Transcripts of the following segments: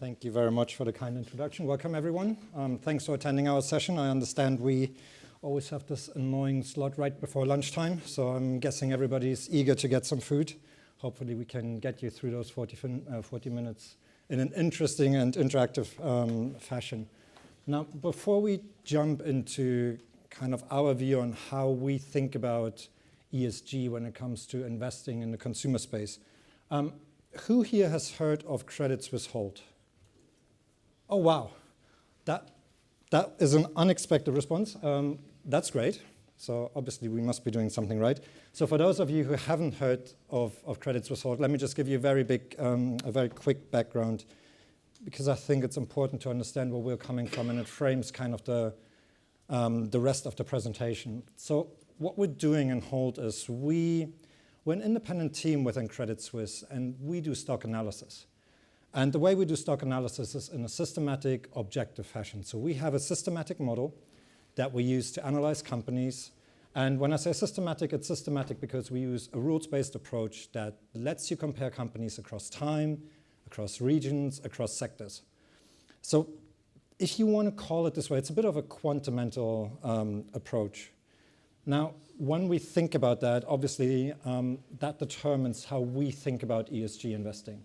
Thank you very much for the kind introduction. Welcome, everyone. Thanks for attending our session. I understand we always have this annoying slot right before lunchtime, so I'm guessing everybody's eager to get some food. Hopefully we can get you through those 40 minutes in an interesting and interactive fashion. Now, before we jump into kind of our view on how we think about ESG when it comes to investing in the consumer space, who here has heard of Credit Suisse HOLT? Oh, wow. That is an unexpected response. That's great. So obviously we must be doing something right. So for those of you who haven't heard of Credit Suisse HOLT, let me just give you a very quick background, because I think it's important to understand where we're coming from, and it frames kind of the rest of the presentation. So what we're doing in HOLT is we're an independent team within Credit Suisse, and we do stock analysis. And the way we do stock analysis is in a systematic, objective fashion. So we have a systematic model that we use to analyze companies. And when I say systematic, it's systematic because we use a rules-based approach that lets you compare companies across time, across regions, across sectors. So if you want to call it this way, it's a bit of a quantamental approach. Now, when we think about that, obviously, that determines how we think about ESG investing.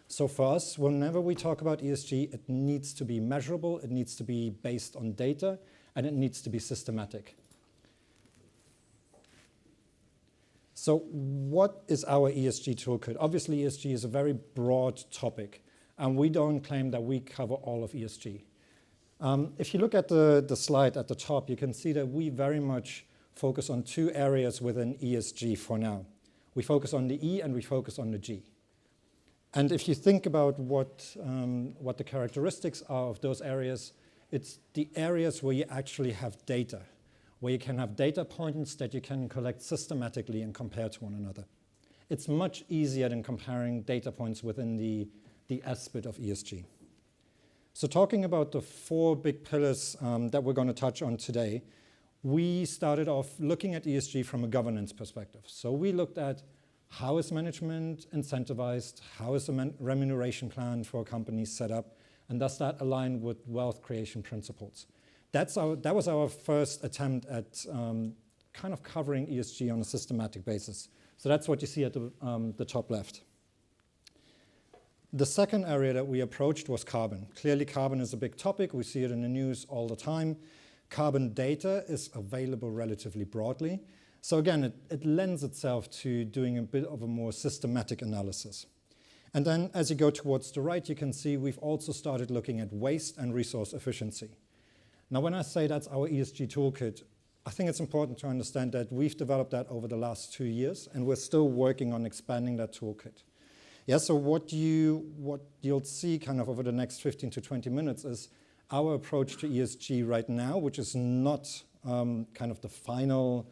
So for us, whenever we talk about ESG, it needs to be measurable, it needs to be based on data, and it needs to be systematic. So what is our ESG toolkit? Obviously, ESG is a very broad topic, and we don't claim that we cover all of ESG. If you look at the slide at the top, you can see that we very much focus on two areas within ESG for now. We focus on the E and we focus on the G. And if you think about what the characteristics are of those areas, it's the areas where you actually have data, where you can have data points that you can collect systematically and compare to one another. It's much easier than comparing data points within the S bit of ESG. So talking about the four big pillars that we're going to touch on today, we started off looking at ESG from a governance perspective. So we looked at how is management incentivized, how is the remuneration plan for companies set up, and does that align with wealth creation principles? That was our first attempt at kind of covering ESG on a systematic basis. So that's what you see at the top left. The second area that we approached was carbon. Clearly, carbon is a big topic. We see it in the news all the time. Carbon data is available relatively broadly. So again, it lends itself to doing a bit of a more systematic analysis. And then as you go towards the right, you can see we've also started looking at waste and resource efficiency. Now, when I say that's our ESG toolkit, I think it's important to understand that we've developed that over the last 2 years, and we're still working on expanding that toolkit. Yeah, so what you'll see kind of over the next 15 to 20 minutes is our approach to ESG right now, which is not kind of the final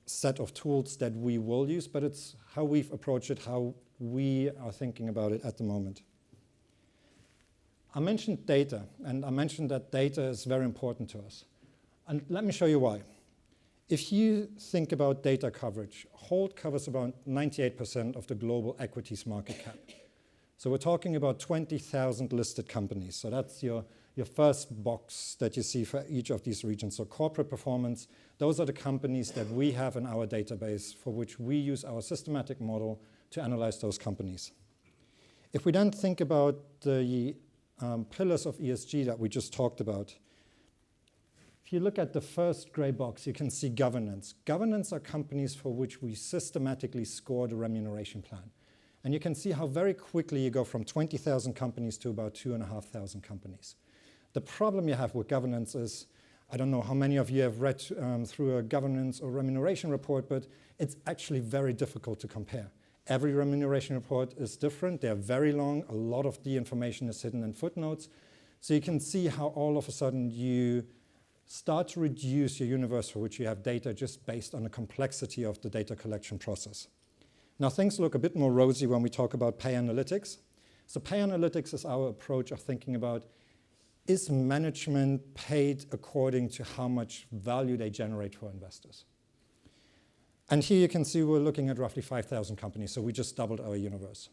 set of tools that we will use, but it's how we've approached it, how we are thinking about it at the moment. I mentioned data, and I mentioned that data is very important to us. And let me show you why. If you think about data coverage, HOLT covers about 98% of the global equities market cap. So we're talking about 20,000 listed companies. So that's your first box that you see for each of these regions. So corporate performance, those are the companies that we have in our database for which we use our systematic model to analyze those companies. If we then think about the pillars of ESG that we just talked about, if you look at the first gray box, you can see governance. Governance are companies for which we systematically score the remuneration plan. And you can see how very quickly you go from 20,000 companies to about 2,500 companies. The problem you have with governance is, I don't know how many of you have read through a governance or remuneration report, but it's actually very difficult to compare. Every remuneration report is different. They're very long. A lot of the information is hidden in footnotes. So you can see how all of a sudden you start to reduce your universe for which you have data just based on the complexity of the data collection process. Now, things look a bit more rosy when we talk about pay analytics. So pay analytics is our approach of thinking about, is management paid according to how much value they generate for investors? And here you can see we're looking at roughly 5,000 companies, so we just doubled our universe.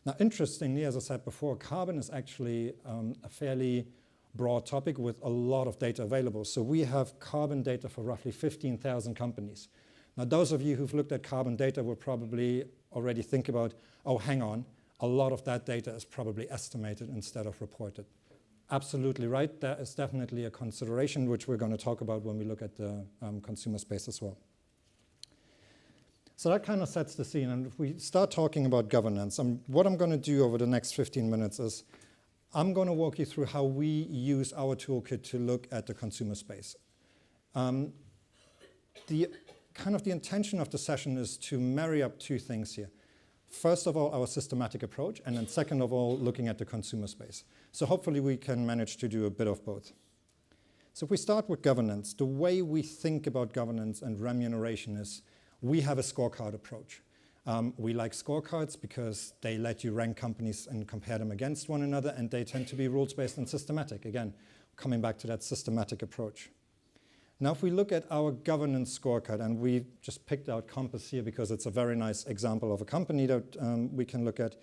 Now, interestingly, as I said before, carbon is actually a fairly broad topic with a lot of data available. So we have carbon data for roughly 15,000 companies. Now, those of you who've looked at carbon data will probably already think about, oh, hang on, a lot of that data is probably estimated instead of reported. Absolutely right. That is definitely a consideration, which we're going to talk about when we look at the consumer space as well. So that kind of sets the scene. And if we start talking about governance, what I'm going to do over the next 15 minutes is I'm going to walk you through how we use our toolkit to look at the consumer space. The intention of the session is to marry up two things here. First of all, our systematic approach, and then second of all, looking at the consumer space. So hopefully we can manage to do a bit of both. So if we start with governance, the way we think about governance and remuneration is we have a scorecard approach. We like scorecards because they let you rank companies and compare them against one another, and they tend to be rules-based and systematic. Again, coming back to that systematic approach. Now, if we look at our governance scorecard, and we just picked out Compass here because it's a very nice example of a company that we can look at,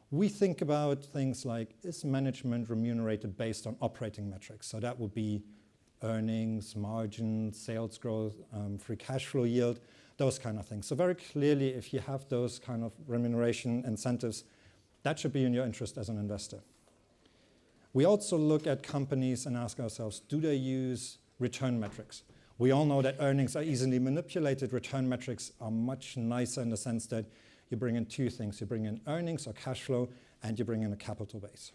we think about things like, is management remunerated based on operating metrics? So that would be earnings, margin, sales growth, free cash flow yield, those kind of things. So very clearly, if you have those kind of remuneration incentives, that should be in your interest as an investor. We also look at companies and ask ourselves, do they use return metrics? We all know that earnings are easily manipulated. Return metrics are much nicer in the sense that you bring in two things. You bring in earnings or cash flow, and you bring in a capital base.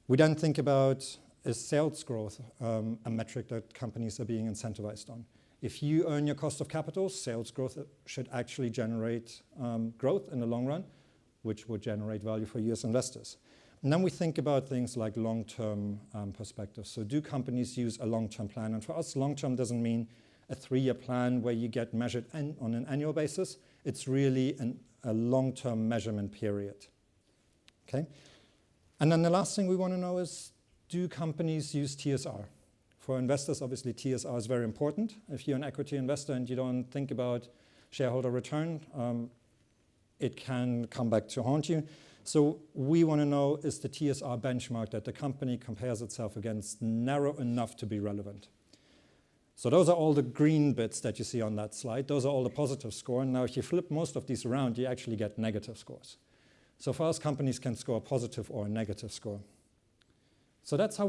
We then think about, is sales growth a metric that companies are being incentivized on? If you earn your cost of capital, sales growth should actually generate growth in the long run, which would generate value for you as investors. And then we think about things like long-term perspectives. So do companies use a long-term plan? And for us, long-term doesn't mean a 3-year plan where you get measured on an annual basis. It's really a long-term measurement period. Okay? And then the last thing we want to know is, do companies use TSR? For investors, obviously, TSR is very important. If you're an equity investor and you don't think about shareholder return, it can come back to haunt you. So we want to know, is the TSR benchmark that the company compares itself against narrow enough to be relevant? So those are all the green bits that you see on that slide. Those are all the positive score. And now if you flip most of these around, you actually get negative scores. So for us, companies can score a positive or a negative score. So that's how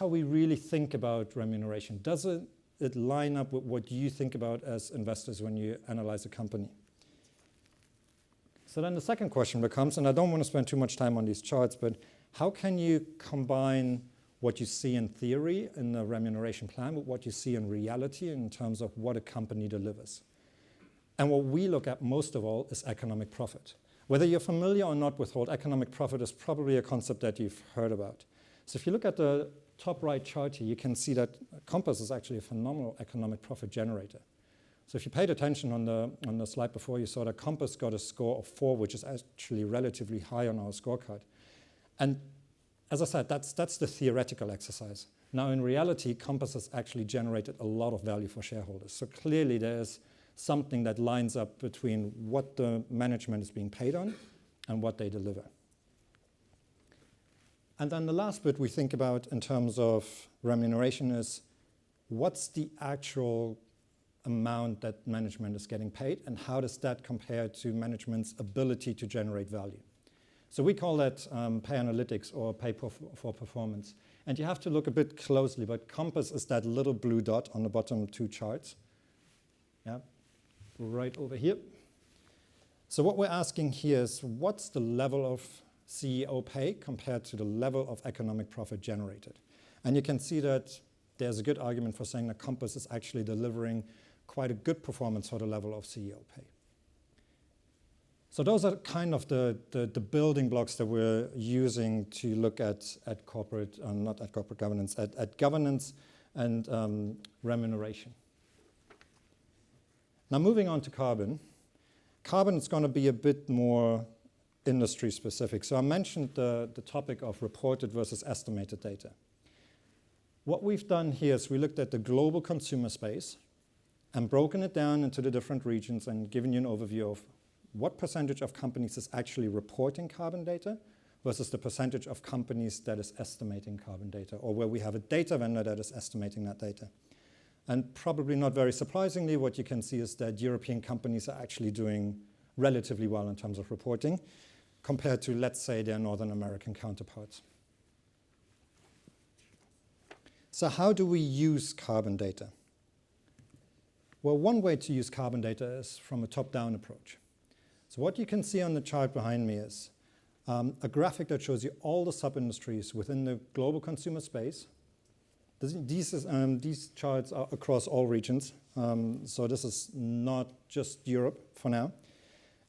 we really think about remuneration. Does it line up with what you think about as investors when you analyze a company? So then the second question becomes, and I don't want to spend too much time on these charts, but how can you combine what you see in theory in the remuneration plan with what you see in reality in terms of what a company delivers? And what we look at most of all is economic profit. Whether you're familiar or not with HOLT, economic profit is probably a concept that you've heard about. So if you look at the top right chart here, you can see that Compass is actually a phenomenal economic profit generator. So if you paid attention on the slide before, you saw that Compass got a score of 4, which is actually relatively high on our scorecard. And as I said, that's the theoretical exercise. Now in reality, Compass has actually generated a lot of value for shareholders. So clearly there's something that lines up between what the management is being paid on and what they deliver. And then the last bit we think about in terms of remuneration is, what's the actual amount that management is getting paid, and how does that compare to management's ability to generate value? So we call that pay analytics or pay for performance. And you have to look a bit closely, but Compass is that little blue dot on the bottom 2 charts. Yeah, right over here. So what we're asking here is, what's the level of CEO pay compared to the level of economic profit generated? And you can see that there's a good argument for saying that Compass is actually delivering quite a good performance for the level of CEO pay. So those are kind of the building blocks that we're using to look at corporate, not at corporate governance, at governance and remuneration. Now moving on to carbon. Carbon is going to be a bit more industry specific. So I mentioned the topic of reported versus estimated data. What we've done here is we looked at the global consumer space and broken it down into the different regions and given you an overview of what percentage of companies is actually reporting carbon data versus the percentage of companies that is estimating carbon data, or where we have a data vendor that is estimating that data. And probably not very surprisingly, what you can see is that European companies are actually doing relatively well in terms of reporting compared to, let's say, their Northern American counterparts. So how do we use carbon data? Well, one way to use carbon data is from a top-down approach. So what you can see on the chart behind me is a graphic that shows you all the sub-industries within the global consumer space. These charts are across all regions, so this is not just Europe for now.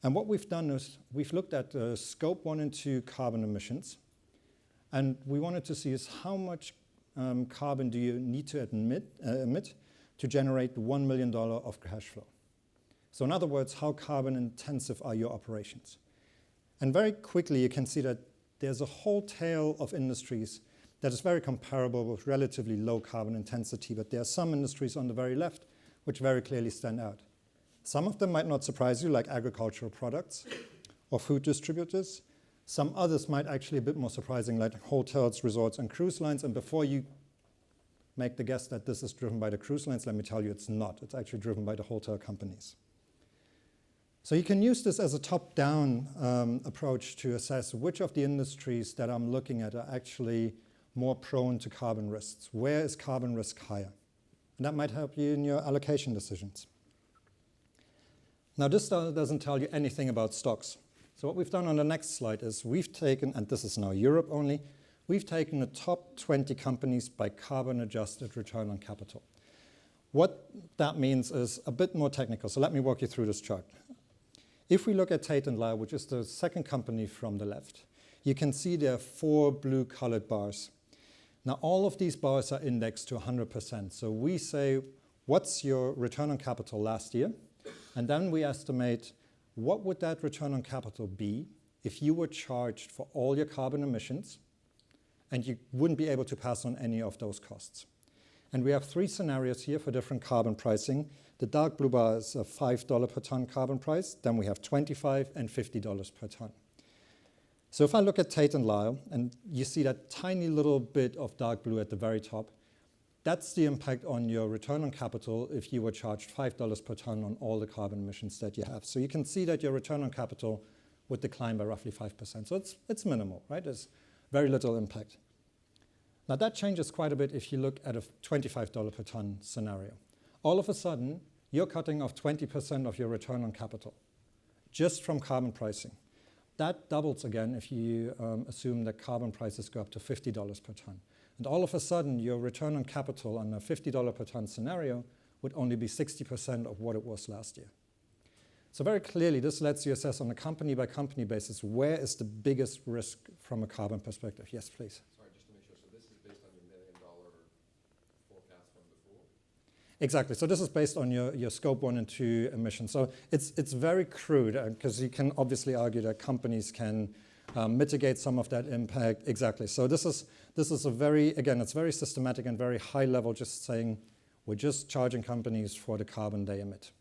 And what we've done is we've looked at scope 1 and 2 carbon emissions, and we wanted to see is how much carbon do you need to emit to generate $1 million of cash flow. So in other words, how carbon intensive are your operations? And very quickly you can see that there's a whole tail of industries that is very comparable with relatively low carbon intensity, but there are some industries on the very left which very clearly stand out. Some of them might not surprise you, like agricultural products or food distributors. Some others might actually be a bit more surprising, like hotels, resorts, and cruise lines. And before you make the guess that this is driven by the cruise lines, let me tell you it's not. It's actually driven by the hotel companies. So you can use this as a top-down approach to assess which of the industries that I'm looking at are actually more prone to carbon risks. Where is carbon risk higher? And that might help you in your allocation decisions. Now, this doesn't tell you anything about stocks. So what we've done on the next slide is we've taken, and this is now Europe only, we've taken the top 20 companies by carbon-adjusted return on capital. What that means is a bit more technical, so let me walk you through this chart. If we look at Tate & Lyle, which is the second company from the left, you can see there are 4 blue-colored bars. Now, all of these bars are indexed to 100%. So we say, what's your return on capital last year? And then we estimate what would that return on capital be if you were charged for all your carbon emissions and you wouldn't be able to pass on any of those costs. And we have 3 scenarios here for different carbon pricing. The dark blue bar is a $5 per ton carbon price. Then we have $25 and $50 per ton. So if I look at Tate & Lyle, and you see that tiny little bit of dark blue at the very top, that's the impact on your return on capital if you were charged $5 per ton on all the carbon emissions that you have. So you can see that your return on capital would decline by roughly 5%. So it's minimal, right? There's very little impact. Now that changes quite a bit if you look at a $25 per ton scenario. All of a sudden, you're cutting off 20% of your return on capital just from carbon pricing. That doubles again if you assume that carbon prices go up to $50 per ton. And all of a sudden, your return on capital on a $50 per ton scenario would only be 60% of what it was last year. So very clearly, this lets you assess on a company-by-company basis where is the biggest risk from a carbon perspective. Yes, please. Sorry, just to make sure. So this is based on your $1 million forecast from before? Exactly. So this is based on your scope 1 and 2 emissions. So it's very crude because you can obviously argue that companies can mitigate some of that impact. Exactly. So this is a very, again, it's very systematic and very high level, just saying we're just charging companies for the carbon they emit.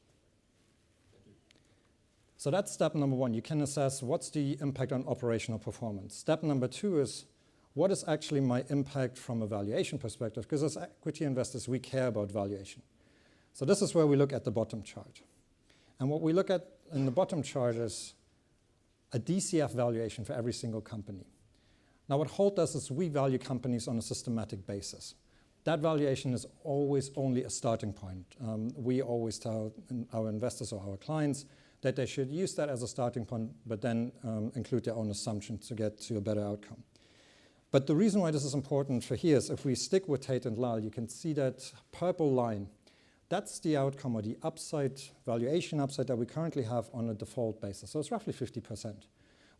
So that's step number 1. You can assess what's the impact on operational performance. Step number 2 is what is actually my impact from a valuation perspective? Because as equity investors, we care about valuation. So this is where we look at the bottom chart. And what we look at in the bottom chart is a Dcf valuation for every single company. Now what HOLT does is we value companies on a systematic basis. That valuation is always only a starting point. We always tell our investors or our clients that they should use that as a starting point, but then include their own assumptions to get to a better outcome. But the reason why this is important for here is if we stick with Tate & Lyle, you can see that purple line. That's the outcome or the upside, valuation upside that we currently have on a default basis. So it's roughly 50%,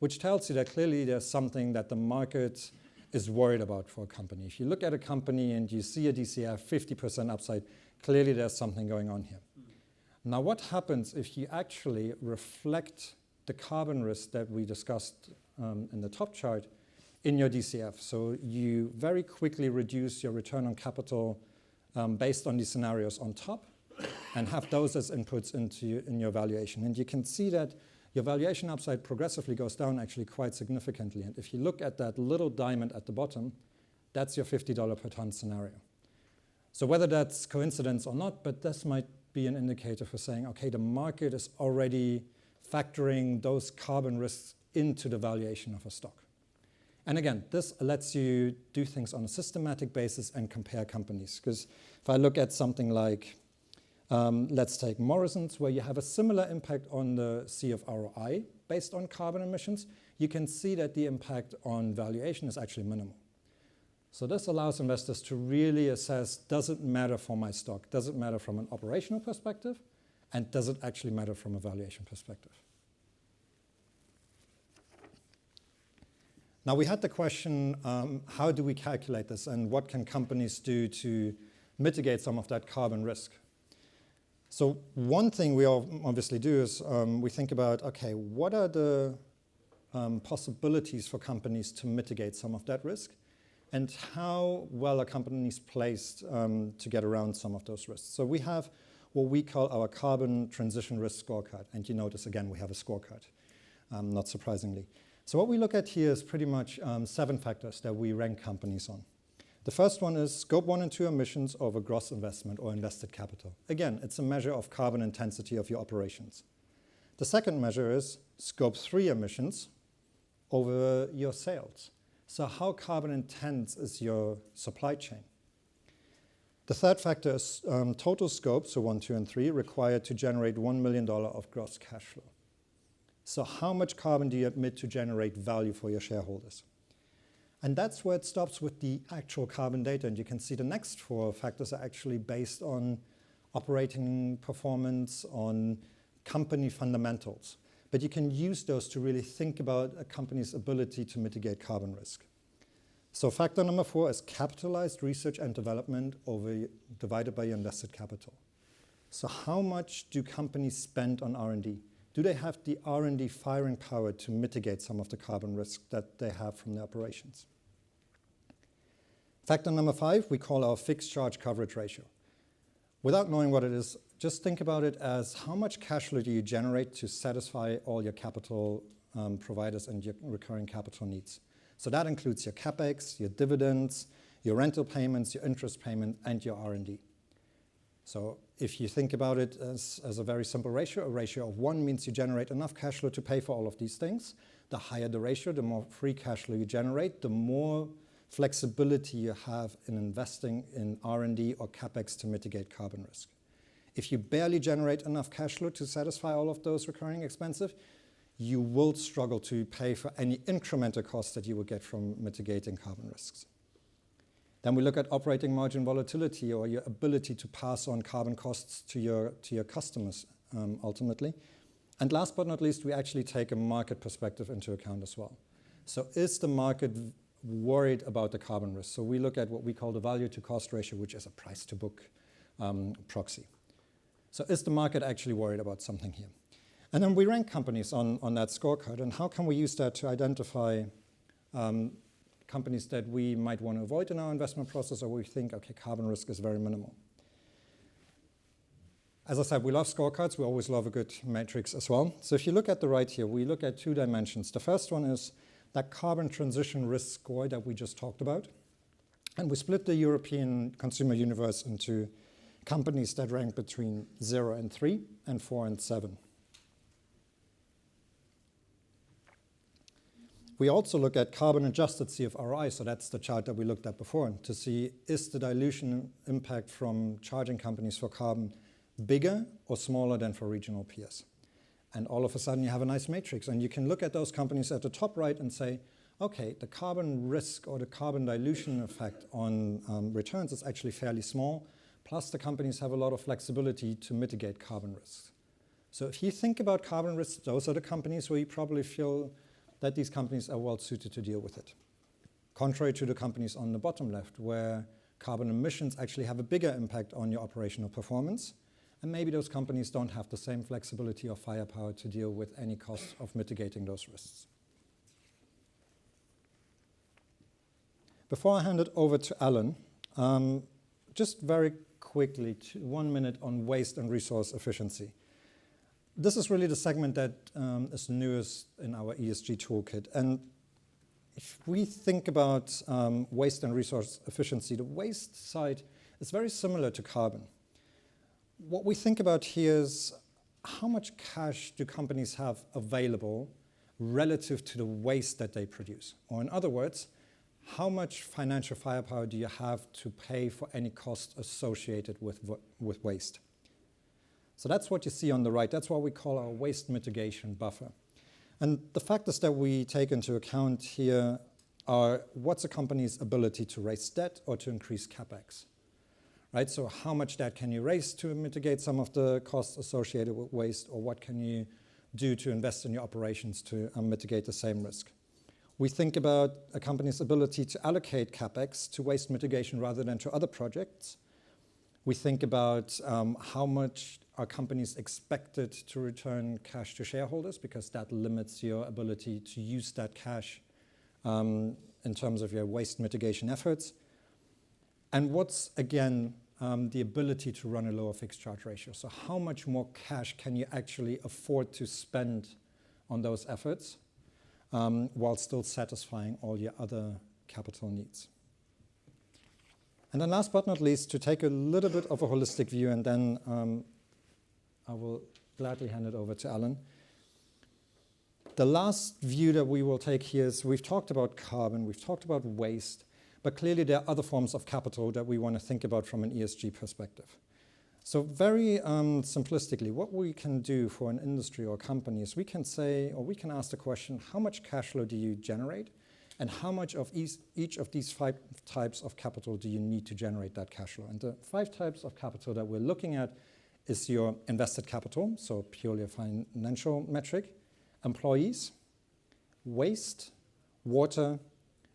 which tells you that clearly there's something that the market is worried about for a company. If you look at a company and you see a DCF 50% upside, clearly there's something going on here. Now what happens if you actually reflect the carbon risk that we discussed in the top chart in your DCF? So you very quickly reduce your return on capital based on these scenarios on top and have those as inputs in your valuation. And you can see that your valuation upside progressively goes down actually quite significantly. And if you look at that little diamond at the bottom, that's your $50 per ton scenario. So whether that's coincidence or not, but this might be an indicator for saying, okay, the market is already factoring those carbon risks into the valuation of a stock. And again, this lets you do things on a systematic basis and compare companies. Because if I look at something like, let's take Morrison's, where you have a similar impact on the CFROI based on carbon emissions, you can see that the impact on valuation is actually minimal. So this allows investors to really assess, does it matter for my stock? Does it matter from an operational perspective? And does it actually matter from a valuation perspective? Now, we had the question, how do we calculate this and what can companies do to mitigate some of that carbon risk? So one thing we obviously do is we think about, okay, what are the possibilities for companies to mitigate some of that risk? And how well are companies placed to get around some of those risks? So we have what we call our carbon transition risk scorecard. And you notice, again, we have a scorecard, not surprisingly. So what we look at here is pretty much 7 factors that we rank companies on. The first one is Scope 1 and 2 emissions over gross investment or invested capital. Again, it's a measure of carbon intensity of your operations. The second measure is Scope 3 emissions over your sales. So how carbon intense is your supply chain? The third factor is total scope, so 1, 2, and 3, required to generate $1 million of gross cash flow. So how much carbon do you admit to generate value for your shareholders? And that's where it stops with the actual carbon data. And you can see the next 4 factors are actually based on operating performance, on company fundamentals. But you can use those to really think about a company's ability to mitigate carbon risk. So factor number 4 is capitalized research and development divided by your invested capital. So how much do companies spend on R&D? Do they have the R&D firing power to mitigate some of the carbon risk that they have from their operations? Factor number 5, we call our fixed charge coverage ratio. Without knowing what it is, just think about it as how much cash flow do you generate to satisfy all your capital providers and your recurring capital needs. So that includes your CapEx, your dividends, your rental payments, your interest payment, and your R&D. So if you think about it as a very simple ratio, a ratio of 1 means you generate enough cash flow to pay for all of these things. The higher the ratio, the more free cash flow you generate, the more flexibility you have in investing in R&D or CapEx to mitigate carbon risk. If you barely generate enough cash flow to satisfy all of those recurring expenses, you will struggle to pay for any incremental costs that you will get from mitigating carbon risks. Then we look at operating margin volatility, or your ability to pass on carbon costs to your customers ultimately. And last but not least, we actually take a market perspective into account as well. So is the market worried about the carbon risk? So we look at what we call the value to cost ratio, which is a price to book proxy. So is the market actually worried about something here? And then we rank companies on that scorecard, and how can we use that to identify companies that we might want to avoid in our investment process, or we think, okay, carbon risk is very minimal. As I said, we love scorecards. We always love a good matrix as well. So if you look at the right here, we look at 2 dimensions. The first one is that carbon transition risk score that we just talked about. And we split the European consumer universe into companies that rank between 0 and 3 and 4 and 7. We also look at carbon-adjusted CFROI, so that's the chart that we looked at before, to see is the dilution impact from charging companies for carbon bigger or smaller than for regional peers. And all of a sudden you have a nice matrix, and you can look at those companies at the top right and say, okay, the carbon risk or the carbon dilution effect on returns is actually fairly small, plus the companies have a lot of flexibility to mitigate carbon risks. So if you think about carbon risks, those are the companies where you probably feel that these companies are well suited to deal with it. Contrary to the companies on the bottom left, where carbon emissions actually have a bigger impact on your operational performance, and maybe those companies don't have the same flexibility or firepower to deal with any cost of mitigating those risks. Before I hand it over to Alan, just very quickly, 1 minute on waste and resource efficiency. this is really the segment that is newest in our ESG toolkit. And if we think about waste and resource efficiency, the waste side is very similar to carbon. What we think about here is how much cash do companies have available relative to the waste that they produce? Or in other words, how much financial firepower do you have to pay for any cost associated with waste? So that's what you see on the right. That's what we call our waste mitigation buffer. And the factors that we take into account here are what's a company's ability to raise debt or to increase capex, right? So how much debt can you raise to mitigate some of the costs associated with waste, or what can you do to invest in your operations to mitigate the same risk? We think about a company's ability to allocate capex to waste mitigation rather than to other projects. We think about how much are companies expected to return cash to shareholders, because that limits your ability to use that cash in terms of your waste mitigation efforts. And what's, again, the ability to run a lower fixed charge ratio. So how much more cash can you actually afford to spend on those efforts while still satisfying all your other capital needs? And then last but not least, to take a little bit of a holistic view, and then I will gladly hand it over to Alan. The last view that we will take here is we've talked about carbon, we've talked about waste, but clearly there are other forms of capital that we want to think about from an ESG perspective. So very simplistically, what we can do for an industry or company is we can say, or we can ask the question, how much cash flow do you generate? And how much of each of these 5 types of capital do you need to generate that cash flow? And the 5 types of capital that we're looking at is your invested capital, so purely a financial metric, employees, waste, water,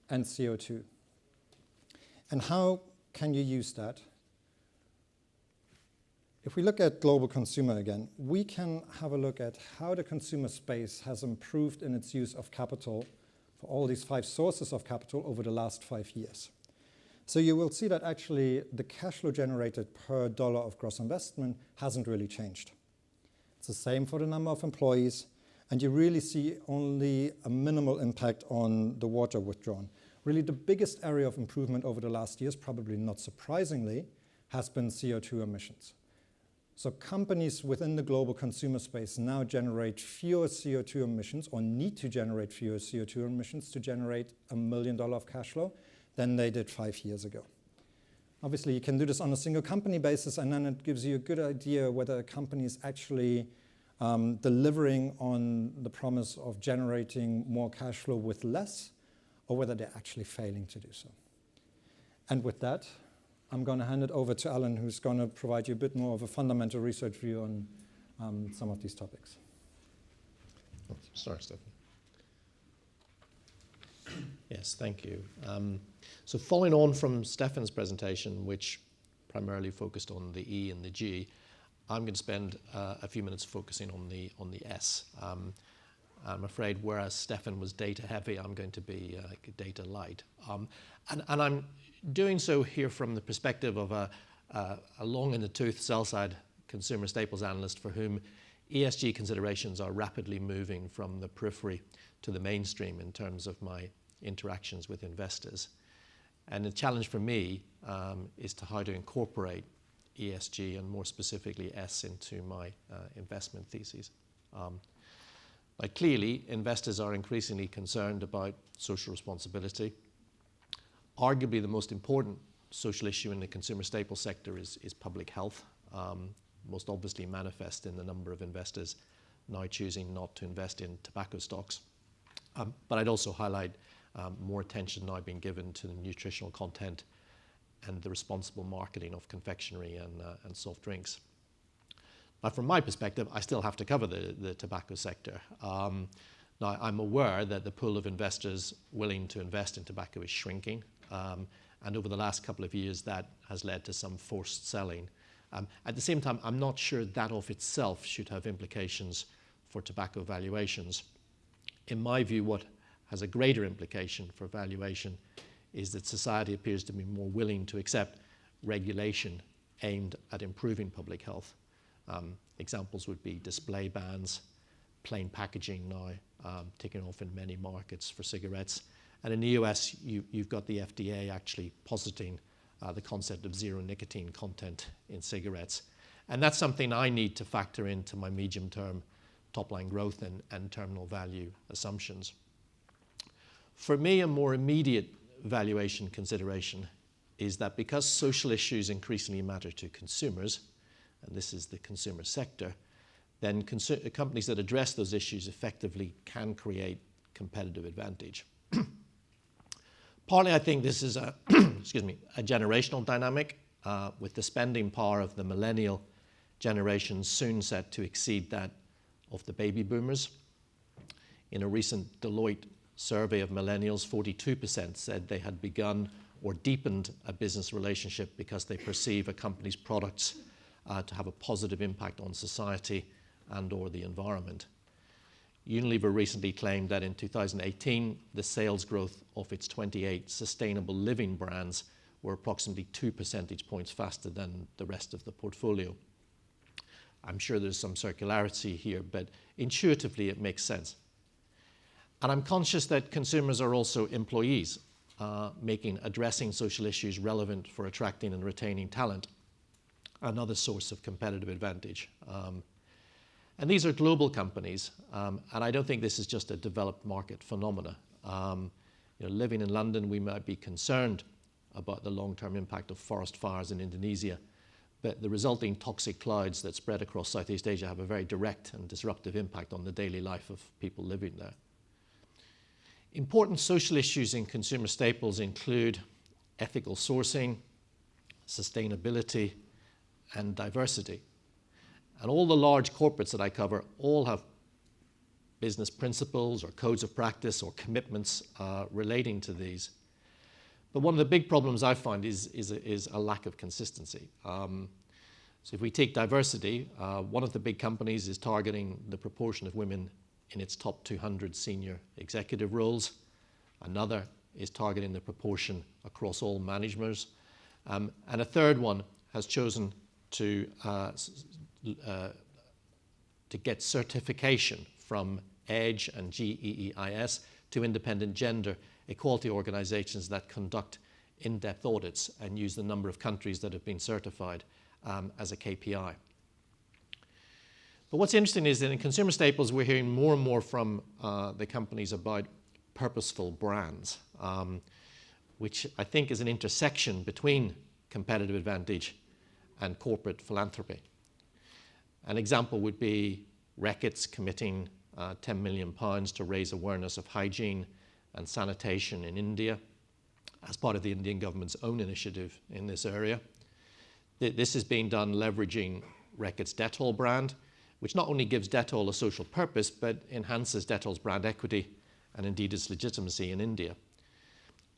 and CO2. And how can you use that? If we look at global consumer again, we can have a look at how the consumer space has improved in its use of capital for all these 5 sources of capital over the last 5 years. So you will see that actually the cash flow generated per dollar of gross investment hasn't really changed. It's the same for the number of employees, and you really see only a minimal impact on the water withdrawn. Really the biggest area of improvement over the last years, probably not surprisingly, has been CO2 emissions. So companies within the global consumer space now generate fewer CO2 emissions, or need to generate fewer CO2 emissions to generate $1 million of cash flow than they did 5 years ago. Obviously, you can do this on a single company basis, and then it gives you a good idea whether a company is actually delivering on the promise of generating more cash flow with less, or whether they're actually failing to do so. And with that, I'm going to hand it over to Alan, who's going to provide you a bit more of a fundamental research view on some of these topics. Oh, sorry, Steffen. Yes, thank you. So following on from Steffen's presentation, which primarily focused on the E and the G, I'm going to spend a few minutes focusing on the S. I'm afraid whereas Steffen was data heavy, I'm going to be data light. And I'm doing so here from the perspective of a long in the tooth sell-side consumer staples analyst for whom ESG considerations are rapidly moving from the periphery to the mainstream in terms of my interactions with investors. And the challenge for me is to how to incorporate ESG and more specifically S into my investment theses. Like clearly, investors are increasingly concerned about social responsibility. Arguably, the most important social issue in the consumer staples sector is public health, most obviously manifest in the number of investors now choosing not to invest in tobacco stocks. But I'd also highlight more attention now being given to the nutritional content and the responsible marketing of confectionery and soft drinks. But from my perspective, I still have to cover the tobacco sector. Now, I'm aware that the pool of investors willing to invest in tobacco is shrinking. And over the last couple of years, that has led to some forced selling. At the same time, I'm not sure that of itself should have implications for tobacco valuations. In my view, what has a greater implication for valuation is that society appears to be more willing to accept regulation aimed at improving public health Examples would be display bans, plain packaging now taking off in many markets for cigarettes. And in the US, you've got the FDA actually positing the concept of zero nicotine content in cigarettes. And that's something I need to factor into my medium-term top-line growth and terminal value assumptions. For me, a more immediate valuation consideration is that because social issues increasingly matter to consumers, and this is the consumer sector, then companies that address those issues effectively can create competitive advantage. Partly, I think this is a, excuse me, a generational dynamic with the spending power of the millennial generation soon set to exceed that of the baby boomers. In a recent Deloitte survey of millennials, 42% said they had begun or deepened a business relationship because they perceive a company's products to have a positive impact on society and or the environment. Unilever recently claimed that in 2018, the sales growth of its 28 sustainable living brands were approximately 2 percentage points faster than the rest of the portfolio. I'm sure there's some circularity here, but intuitively it makes sense. And I'm conscious that consumers are also employees, making addressing social issues relevant for attracting and retaining talent, another source of competitive advantage. And these are global companies, and I don't think this is just a developed market phenomena. Living in London, we might be concerned about the long-term impact of forest fires in Indonesia, but the resulting toxic clouds that spread across Southeast Asia have a very direct and disruptive impact on the daily life of people living there. Important social issues in consumer staples include ethical sourcing, sustainability, and diversity. And all the large corporates that I cover all have business principles or codes of practice or commitments relating to these. But one of the big problems I find is a lack of consistency. So if we take diversity, one of the big companies is targeting the proportion of women in its top 200 senior executive roles. Another is targeting the proportion across all managers. And a third one has chosen to get certification from EDGE and GEEIS to independent gender equality organizations that conduct in-depth audits and use the number of countries that have been certified as a KPI. But what's interesting is that in consumer staples, we're hearing more and more from the companies about purposeful brands, which I think is an intersection between competitive advantage and corporate philanthropy. An example would be Reckitt's committing £10 million to raise awareness of hygiene and sanitation in India as part of the Indian government's own initiative in this area. This is being done leveraging Reckitt's Dettol brand, which not only gives Dettol a social purpose, but enhances Dettol's brand equity and indeed its legitimacy in India.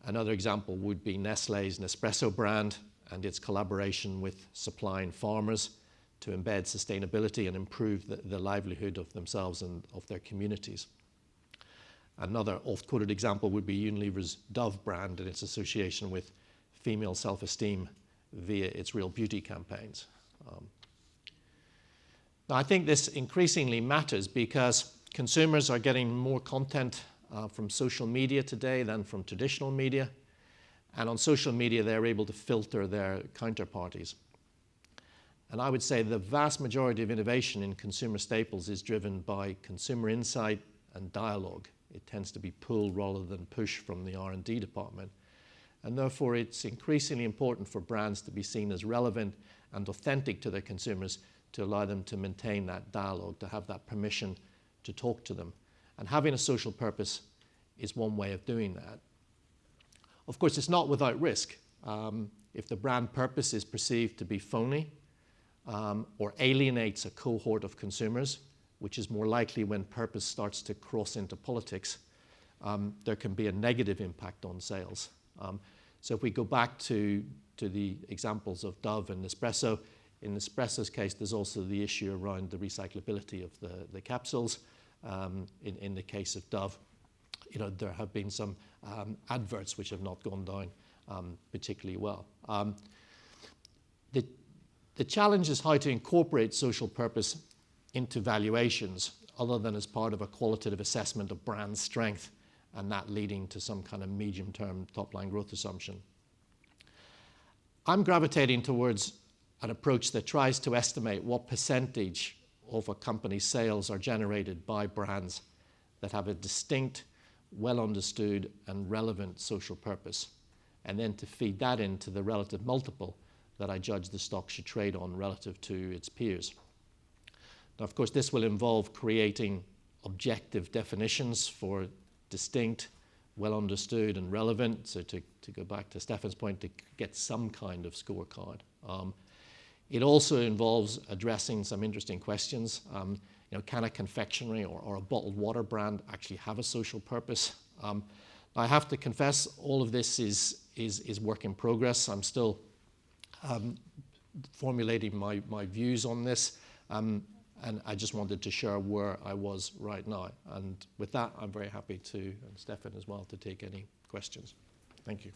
Another example would be Nestlé's Nespresso brand and its collaboration with supplying farmers to embed sustainability and improve the livelihood of themselves and of their communities. Another oft-quoted example would be Unilever's Dove brand and its association with female self-esteem via its Real Beauty campaigns. Now, I think this increasingly matters because consumers are getting more content from social media today than from traditional media. And on social media, they're able to filter their counterparties. And I would say the vast majority of innovation in consumer staples is driven by consumer insight and dialogue. It tends to be pull rather than push from the R&D department. And therefore, it's increasingly important for brands to be seen as relevant and authentic to their consumers to allow them to maintain that dialogue, to have that permission to talk to them. And having a social purpose is one way of doing that. Of course, it's not without risk. If the brand purpose is perceived to be phony or alienates a cohort of consumers, which is more likely when purpose starts to cross into politics, there can be a negative impact on sales. So if we go back to the examples of Dove and Nespresso, in Nespresso's case, there's also the issue around the recyclability of the capsules. In the case of Dove, there have been some adverts which have not gone down particularly well. The challenge is how to incorporate social purpose into valuations other than as part of a qualitative assessment of brand strength and that leading to some kind of medium-term top-line growth assumption. I'm gravitating towards an approach that tries to estimate what percentage of a company's sales are generated by brands that have a distinct, well-understood and relevant social purpose, and then to feed that into the relative multiple that I judge the stock should trade on relative to its peers. Now, of course, this will involve creating objective definitions for distinct, well-understood and relevant, so to go back to Steffen's point, to get some kind of scorecard. It also involves addressing some interesting questions. Can a confectionery or a bottled water brand actually have a social purpose? I have to confess, all of this is work in progress. I'm still formulating my views on this, and I just wanted to share where I was right now. And with that, I'm very happy to, and Steffen as well, to take any questions. Thank you.